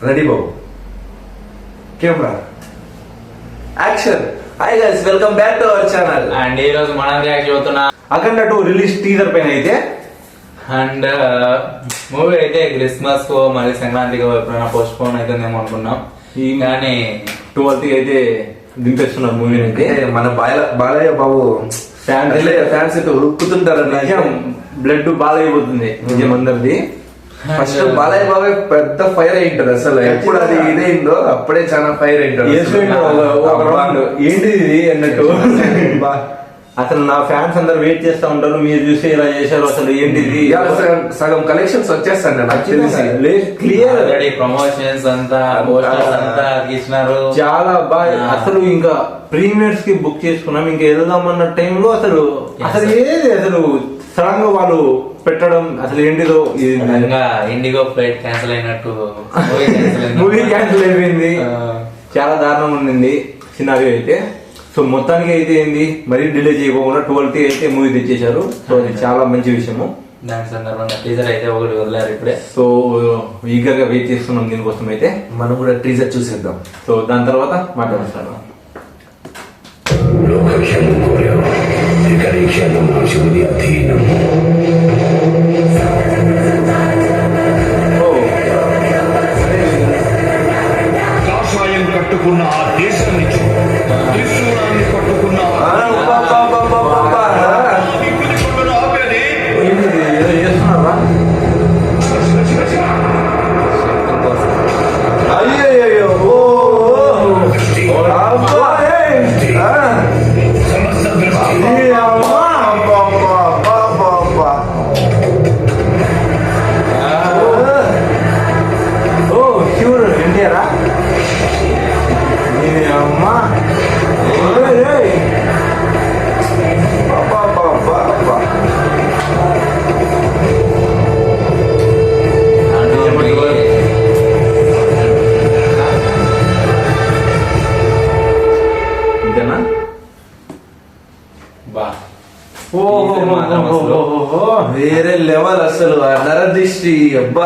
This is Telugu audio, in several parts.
Ready Babu, camera action. Hi guys, welcome back to our channel. And ఈ రోజు మనం రియాక్ట్ అవుతున్నా అఖండ 2 రిలీజ్ టీజర్ పైన అయితే అండ్ మూవీ అయితే క్రిస్మస్ కో మరి సంక్రాంతికి ఎప్పుడైనా పోస్ట్ పోన్ అవుతుందేమో అనుకున్నాం, కానీ 12th అయితే దింపేస్తున్నారు మూవీ అయితే. మన బాలయ్య బాబు ఫ్యాన్స్ అయితే ఉరుక్కుతుంటారు, బ్లడ్ బాగా అయిపోతుంది నిజం అందరిది. ఫస్ట్ బాలయ్య బాబు పెద్ద ఫైర్ అయింటారు, అసలు ఎప్పుడు అది ఇదైందో అప్పుడే చాలా ఫైర్ అయింటారు. ఏంటి ఇది అన్నట్టు అసలు నా ఫ్యాన్స్ అందరు వెయిట్ చేస్తా ఉంటారు, మీరు చూసి ఇలా చేశారు అసలు ఏంటిది. సగం కలెక్షన్స్ వచ్చేస్తాను క్లియర్, ప్రమోషన్స్ అంతా అంతా ఇచ్చినారు, చాలా బాగా. అసలు ఇంకా ప్రీమియర్స్ కి బుక్ చేసుకున్నాం, ఇంకా వెళ్దామన్న టైంలో అసలు ఏది అసలు సడన్ గా వాళ్ళు పెట్టడం అసలు ఏంటిదో. ఇండిగో ఫ్లైట్ క్యాన్సిల్ అయినట్టు మూవీ క్యాన్సిల్ అయిపోయింది, చాలా దారుణం ఉండింది సినారియో అయితే. సో మొత్తానికి అయితే ఏంది మరీ డిలే చేయకుండా 12th అయితే మూవీ తెచ్చేశారు. సో అది చాలా మంచి విషయము. దాని సందర్భంగా టీజర్ అయితే ఒకటి వదిలేరు ఇప్పుడే. సో ఈగర్ గా వెయిట్ చేస్తున్నాం దీనికోసం అయితే. మనం కూడా టీజర్ చూసేద్దాం. సో దాని తర్వాత మాట్లాడుతాను. కాషాయం కట్టుకున్న ఆ దేశాన్ని త్రిశూలాన్ని పట్టుకున్న వేరే లెవెల్ అసలు నరదృష్టి. అబ్బా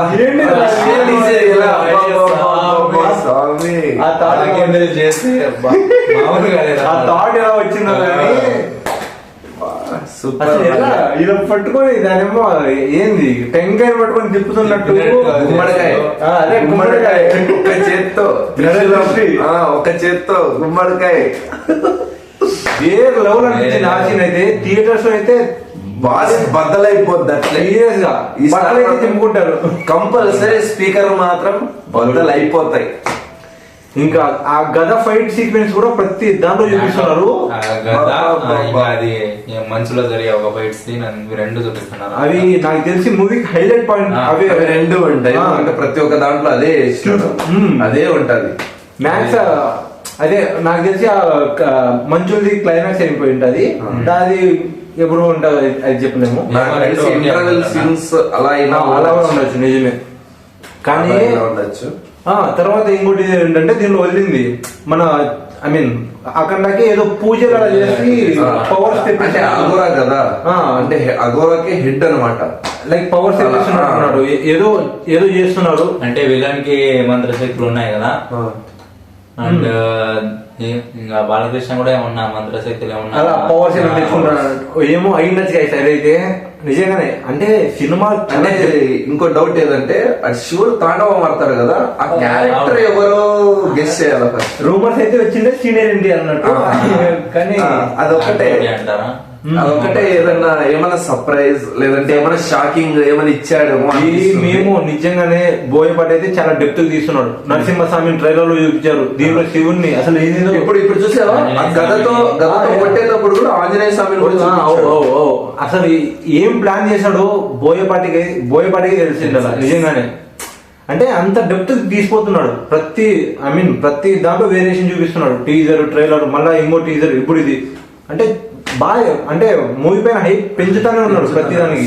వచ్చిందో ఇలా పట్టుకొని దానేమో ఏంది టెంకాయ పట్టుకొని తిప్పుతున్నట్టు గుమ్మడికాయ. అదే గుమ్మడికాయ ఒక చేత్తో గుమ్మడికాయ వేరే లెవెల్ అనిపించింది. ఆశీన్ అయితే థియేటర్స్ అయితే బాగా బద్దలైపోద్ది అట్లా సీరియస్ గా తిప్పుకుంటారు. కంపల్సరీ స్పీకర్ మాత్రం బద్దలైపోతాయి. ఇంకా ఆ గద ఫైట్ సీక్వెన్స్ కూడా ప్రతి దాంట్లో చూపిస్తున్నారు. అది మంచులో జరిగే ఒక ఫైట్ సీన్ రెండు చూపిస్తున్నారు. అవి నాకు తెలిసి మూవీకి హైలైట్ పాయింట్ అవి రెండు ఉంటాయి. అంటే ప్రతి ఒక్క దాంట్లో అదే ఉంటది. మ్యాక్స్ అదే నాకు తెలిసి ఆ మంచుది క్లైమాక్స్ అయిపోయి ఉంటది. అది ఎప్పుడు ఉంటది అది చెప్పలేము. అలా ఉండొచ్చు నిజమే, కానీ ఉండొచ్చు. తర్వాత ఇంకోటి ఏంటంటే దీనిలో వదిలింది మన ఐ మీన్ అఖండకి ఏదో పూజలు అలా చేసి పవర్స్ తెప్పించి అఘోరా కదా, అంటే అఘోరాకి హిట్ అనమాట. లైక్ పవర్స్ తెప్పిస్తున్నాడు, ఏదో ఏదో చేస్తున్నాడు. అంటే విలన్ కి మంత్రశక్తులు ఉన్నాయి కదా, అండ్ ఇంకా బాలకృష్ణ కూడా ఏమన్నా మంత్రశక్తులు ఏమన్నా పవర్స్ ఏమో అయిండొచ్చు సైడ్ అయితే నిజంగానే. అంటే సినిమా అంటే ఇంకో డౌట్ ఏదంటే అది శివుడు తాండవం ఆడతారు కదా, ఆ క్యారెక్టర్ ఎవరో గెస్ చేయాలి. రూమర్స్ అయితే వచ్చిందే సీనియర్ ఎన్టీఆర్ అన్నట్టు, కానీ అదొకటే అంటారా? అదొకటే ఏదన్నా ఏమైనా సర్ప్రైజ్ లేదంటే ఏమైనా షాకింగ్ ఏమైనా ఇచ్చాడు. మేము నిజంగానే బోయపాటి అయితే చాలా డెప్త్ తీస్తున్నాడు. నరసింహస్వామి ట్రైలర్ లో చూపించారు, దీనిలో శివుణ్ణి అసలు ఇప్పుడు చూసావా గదతో కొట్టేటప్పుడు కూడా ఆంజనేయ స్వామిని అసలు ఏం ప్లాన్ చేశాడో బోయపాటికి తెలిసింది అలా నిజంగానే. అంటే అంత డెప్త్ తీసుకుపోతున్నాడు. ప్రతి దాంట్లో వేరియేషన్ చూపిస్తున్నాడు. టీజర్ ట్రైలర్ మళ్ళా ఇంకో టీజర్ ఇప్పుడు ఇది. అంటే బాగా అంటే మూవీ పైన హైప్ పెంచుతానే ఉన్నాడు ప్రతిదానికి.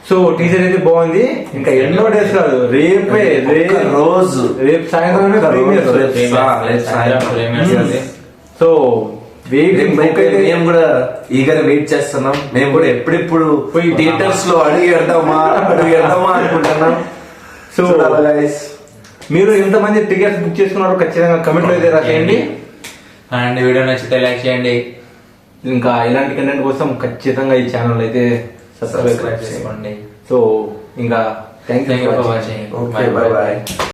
సో టీజర్ అయితే బాగుంది. ఇంకా ఎన్నో డేస్ కాదు, రేపు సాయంత్రం. సో మేము కూడా ఈగర్ వెయిట్ చేస్తున్నాం. మేము కూడా ఎప్పుడెప్పుడు పోయి థియేటర్స్ లో అడుగు పెడదామా అనుకుంటున్నాం. సో గైస్, మీరు ఎంతమంది టికెట్స్ బుక్ చేసుకున్నారో ఖచ్చితంగా కమెంట్ లో అయితే రాసేయండి. అండ్ వీడియో నచ్చితే లైక్ చేయండి. ఇంకా ఇలాంటి కంటెంట్ కోసం ఖచ్చితంగా ఈ ఛానల్ అయితే సబ్స్క్రైబ్ చేసుకోండి. సో ఇంకా thank thank you you for watching. Okay, bye bye.